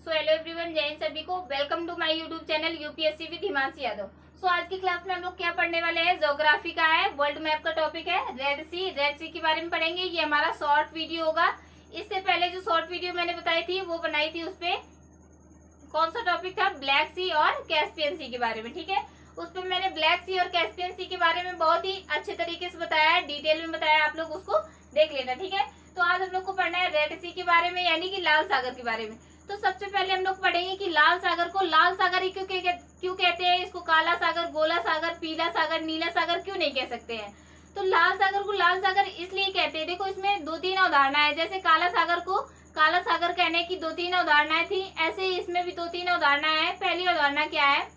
So hello everyone, जय हिंद सभी को। Welcome to my YouTube channel UPSC with Himanshi Yadav. So आज की क्लास में हम लोग क्या पढ़ने वाले हैं, ज्योग्राफी का है, वर्ल्ड मैप का टॉपिक है। रेड सी के बारे में पढ़ेंगे। ये हमारा शॉर्ट वीडियो होगा। इससे पहले जो शॉर्ट वीडियो मैंने बताई थी वो बनाई थी, उसपे कौन सा टॉपिक था, ब्लैक सी और कैस्पियन सी के बारे में। ठीक है, उस पर मैंने ब्लैक सी और कैस्पियन सी के बारे में बहुत ही अच्छे तरीके से बताया है, डिटेल में बताया, आप लोग उसको देख लेना। ठीक है, तो आज हम लोग को पढ़ना है रेड सी के बारे में, यानी कि लाल सागर के बारे में। तो सबसे पहले हम लोग पढ़ेंगे कि लाल सागर को लाल सागर ही क्यों कहते हैं, इसको काला सागर, गोला सागर, पीला सागर, नीला सागर क्यों नहीं कह सकते हैं। तो लाल सागर को लाल सागर इसलिए कहते हैं, देखो इसमें दो तीन अवधारणाएं हैं। जैसे काला सागर को काला सागर कहने की दो तीन अवधारणाएं थी, ऐसे ही इसमें भी दो तीन अवधारणाएं हैं। पहली अवधारणा क्या है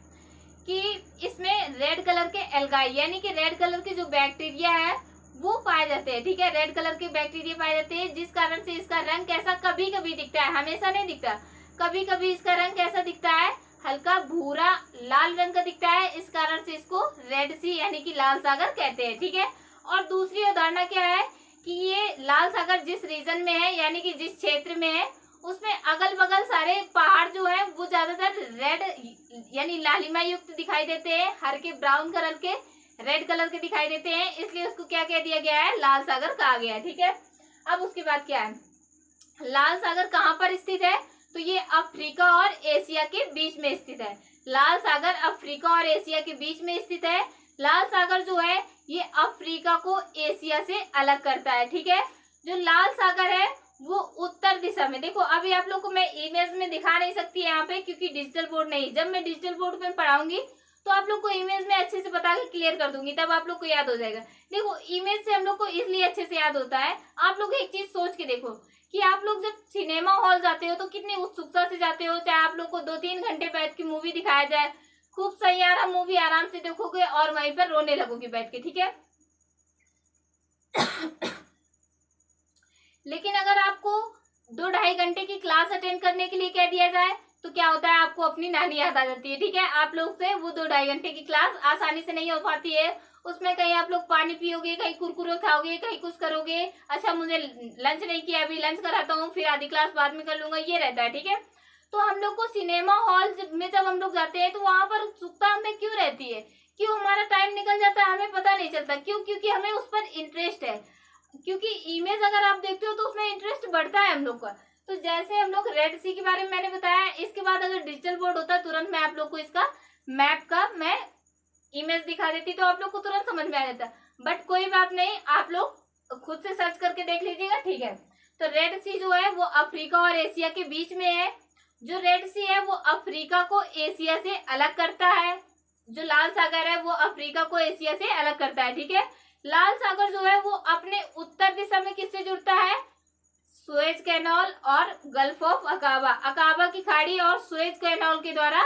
कि इसमें रेड कलर के एल्गाई, यानी कि रेड कलर के जो बैक्टीरिया है वो पाए जाते हैं। ठीक है, रेड कलर के बैक्टीरिया पाए जाते हैं, जिस कारण से इसका रंग कैसा कभी कभी दिखता है, हमेशा नहीं दिखता। कभी कभी इसका रंग कैसा दिखता है, हल्का भूरा लाल रंग का दिखता है। इस कारण से इसको रेड सी यानी कि लाल सागर कहते हैं। ठीक है, और दूसरी अवधारणा क्या है कि ये लाल सागर जिस रीजन में है, यानी कि जिस क्षेत्र में है, उसमें अगल बगल सारे पहाड़ जो है वो ज्यादातर रेड यानी लालिमा युक्त दिखाई देते हैं, हल्के ब्राउन कलर के, रेड कलर के दिखाई देते हैं, इसलिए उसको क्या कह दिया गया है, लाल सागर कहा गया है। ठीक है, अब उसके बाद क्या है, लाल सागर कहाँ पर स्थित है, तो ये अफ्रीका और एशिया के बीच में स्थित है। लाल सागर अफ्रीका और एशिया के बीच में स्थित है। लाल सागर जो है ये अफ्रीका को एशिया से अलग करता है। ठीक है, जो लाल सागर है वो उत्तर दिशा में, देखो अभी आप लोग को मैं इमेज में दिखा नहीं सकती यहाँ पे क्योंकि डिजिटल बोर्ड नहीं। जब मैं डिजिटल बोर्ड पे पढ़ाऊंगी तो आप लोग को इमेज में अच्छे से बता के क्लियर कर दूंगी, तब आप लोग को याद हो जाएगा। देखो इमेज से हम लोग को इसलिए अच्छे से याद होता है। आप लोग एक चीज सोच के देखो कि आप लोग जब सिनेमा हॉल जाते हो तो कितनी उत्सुकता से जाते हो, चाहे आप लोग को 2-3 घंटे बैठ के मूवी दिखाया जाए, खूब सैयारा मूवी आराम से देखोगे और वहीं पर रोने लगोगे बैठ के। ठीक है, लेकिन अगर आपको 2-2.5 घंटे की क्लास अटेंड करने के लिए कह दिया जाए तो क्या होता है, आपको अपनी नानी याद आ जाती है। ठीक है, आप लोग से वो 2-2.5 घंटे की क्लास आसानी से नहीं हो पाती है। उसमें कहीं आप लोग पानी पियोगे, कहीं कुरकुरे खाओगे, कहीं कुछ करोगे, अच्छा मुझे लंच नहीं किया, अभी लंच कराता हूँ, फिर आधी क्लास बाद में कर लूंगा, ये रहता है। ठीक है, तो हम लोग को सिनेमा हॉल में जब हम लोग जाते हैं तो वहां पर उत्सुकता हमें क्यों रहती है, क्यों हमारा टाइम निकल जाता है हमें पता नहीं चलता, क्यों, क्योंकि हमें उस पर इंटरेस्ट है। क्योंकि इमेज अगर आप देखते हो तो उसमें इंटरेस्ट बढ़ता है हम लोग का। तो जैसे हम लोग रेड सी के बारे में मैंने बताया, इसके बाद अगर डिजिटल बोर्ड होता तुरंत मैं आप लोग को इसका मैप का मैं इमेज दिखा देती तो आप लोग को तुरंत समझ में आ जाता। बट कोई बात नहीं, आप लोग खुद से सर्च करके देख लीजिएगा। ठीक है, तो रेड सी जो है वो अफ्रीका और एशिया के बीच में है। जो रेड सी है वो अफ्रीका को एशिया से अलग करता है, जो लाल सागर है वो अफ्रीका को एशिया से अलग करता है। ठीक है, लाल सागर जो है वो अपने उत्तर दिशा में किससे जुड़ता है, सुएज कैनाल और गल्फ ऑफ अकाबा, अकाबा की खाड़ी और सुएज कैनाल के द्वारा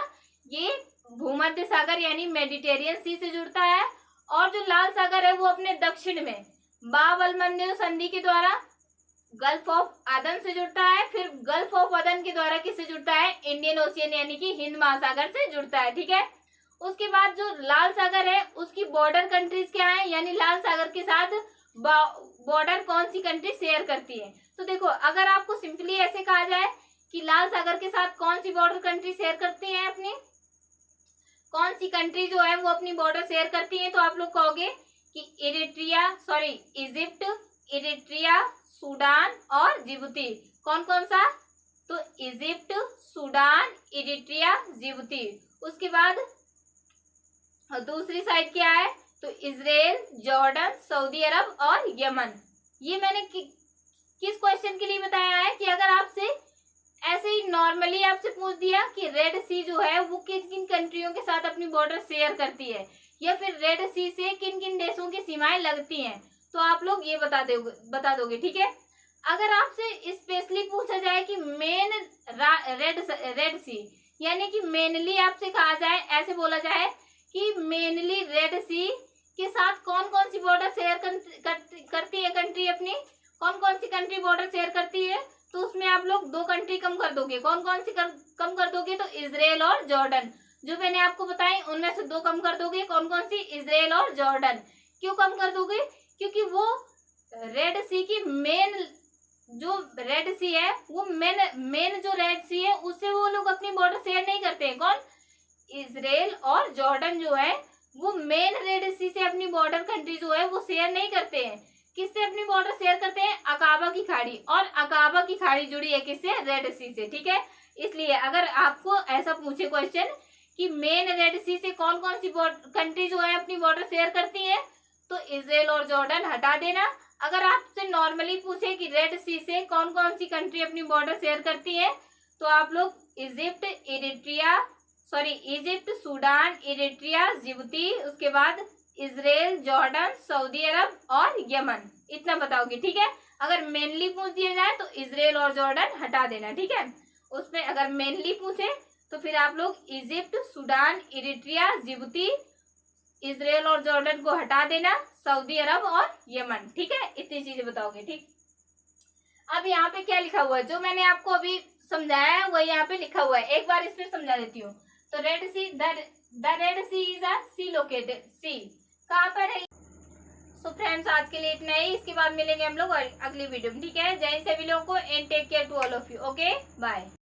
ये भूमध्य सागर यानी मेडिटेरियन सी से जुड़ता है। और जो लाल सागर है वो अपने दक्षिण में बाब अल मंदेब संधि के द्वारा गल्फ ऑफ अदन से जुड़ता है। फिर गल्फ ऑफ अदन के द्वारा किससे जुड़ता है, इंडियन ओशियन यानी कि हिंद महासागर से जुड़ता है। ठीक है, उसके बाद जो लाल सागर है उसकी बॉर्डर कंट्रीज क्या है, यानी लाल सागर के साथ बॉर्डर कौन सी कंट्री शेयर करती है। तो देखो अगर आपको सिंपली ऐसे कहा जाए कि लाल सागर के साथ कौन सी बॉर्डर कंट्री शेयर करती है, अपनी कौन सी कंट्री जो है वो अपनी बॉर्डर शेयर करती है, तो आप लोग कहोगे कि इजिप्ट, इरिट्रिया, सूडान और जिबूती। कौन कौन सा, तो इजिप्ट, सूडान, इरिट्रिया, जिबूती। उसके बाद दूसरी साइड क्या है, तो इजराइल, जॉर्डन, सऊदी अरब और यमन। ये मैंने किस क्वेश्चन के लिए बताया है कि अगर आपसे ऐसे ही नॉर्मली आपसे पूछ दिया कि रेड सी जो है वो किन किन कंट्रियों के साथ अपनी बॉर्डर शेयर करती है, या फिर रेड सी से किन किन देशों की सीमाएं लगती हैं, तो आप लोग ये बता दोगे। ठीक है, अगर आपसे स्पेशली पूछा जाए कि मेन रेड सी, यानी कि मेनली आपसे कहा जाए, ऐसे बोला जाए कि मेनली रेड सी के साथ कौन कौन सी बॉर्डर शेयर करती है कंट्री अपनी, कौन कौन सी कंट्री बॉर्डर शेयर करती है, तो उसमें आप लोग 2 कंट्री कम कर दोगे। कौन कौन सी कम कर दोगे, तो इजराइल और जॉर्डन, जो मैंने आपको बताई उनमें से 2 कम कर दोगे। कौन कौन सी, इजराइल और जॉर्डन। क्यों कम कर दोगे, क्योंकि वो रेड सी की मेन जो रेड सी है वो मेन जो रेड सी है उससे वो लोग अपनी बॉर्डर शेयर नहीं करते हैं। कौन? इजराइल और जॉर्डन जो है वो मेन रेड सी से अपनी बॉर्डर कंट्री जो है वो शेयर नहीं करते हैं। किससे अपनी बॉर्डर शेयर करते हैं? अकाबा की खाड़ी, और अकाबा की खाड़ी जुड़ी है किससे? रेड सी से। ठीक है, इसलिए अगर आपको ऐसा पूछे क्वेश्चन कि मेन रेड सी से कौन कौन सी कंट्री जो है अपनी बॉर्डर शेयर करती है, तो इजराइल और जॉर्डन हटा देना। अगर आपसे नॉर्मली पूछे कि रेड सी से कौन कौन सी कंट्री अपनी बॉर्डर शेयर करती है, तो आप लोग Egypt, Egypt, Sudan, Eritrea, Djibouti, उसके बाद इजराइल, जॉर्डन, सऊदी अरब और यमन, इतना बताओगे। ठीक है, अगर मेनली पूछ दिया जाए तो इजराइल और जॉर्डन हटा देना। ठीक है, उसमें अगर मेनली पूछे तो फिर आप लोग Egypt, Sudan, Eritrea, Djibouti, Israel और जॉर्डन को हटा देना, सऊदी अरब और यमन। ठीक है, इतनी चीजें बताओगे। ठीक, अब यहाँ पे क्या लिखा हुआ है? जो मैंने आपको अभी समझाया है वो यहाँ पे लिखा हुआ है, एक बार इस पे समझा देती हूँ। तो red sea, the red sea is a sea located, sea कहाँ पर है? सो फ्रेंड्स, आज के लिए इतना ही। इसके बाद मिलेंगे हम लोग अगली वीडियो में। ठीक है, जय हिंद सभी लोगों को, and take care to all of you. Okay, bye.